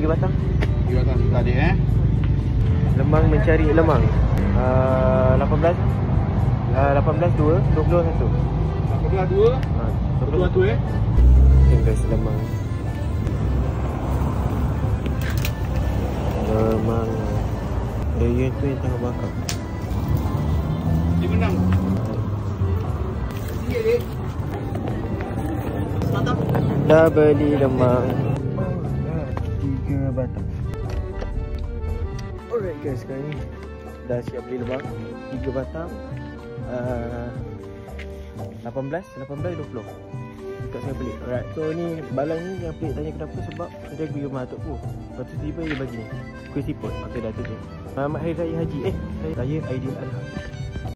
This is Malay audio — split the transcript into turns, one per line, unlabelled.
3 batang.
3 batang tadi
Lemang mencari lemang. 18 2 21.
18 2 21
Okay guys, lemang. Lemang. Yang tu yang tengah bakar.
Dia menang. Dia dek. Batang.
Dah beli lemang. 3 batang. Alright guys, sekarang ni dah siap beli lemang 3 batang. 18 20 dekat saya beli. Alright, so ni balang ni yang pelik tanya kenapa, sebab dia pergi rumah Atuk Pu. Lepas tu tiba dia bagi ni kuih siput. Okay, dah tu je. Selamat Hari Raya Haji. Raya Aidiladha.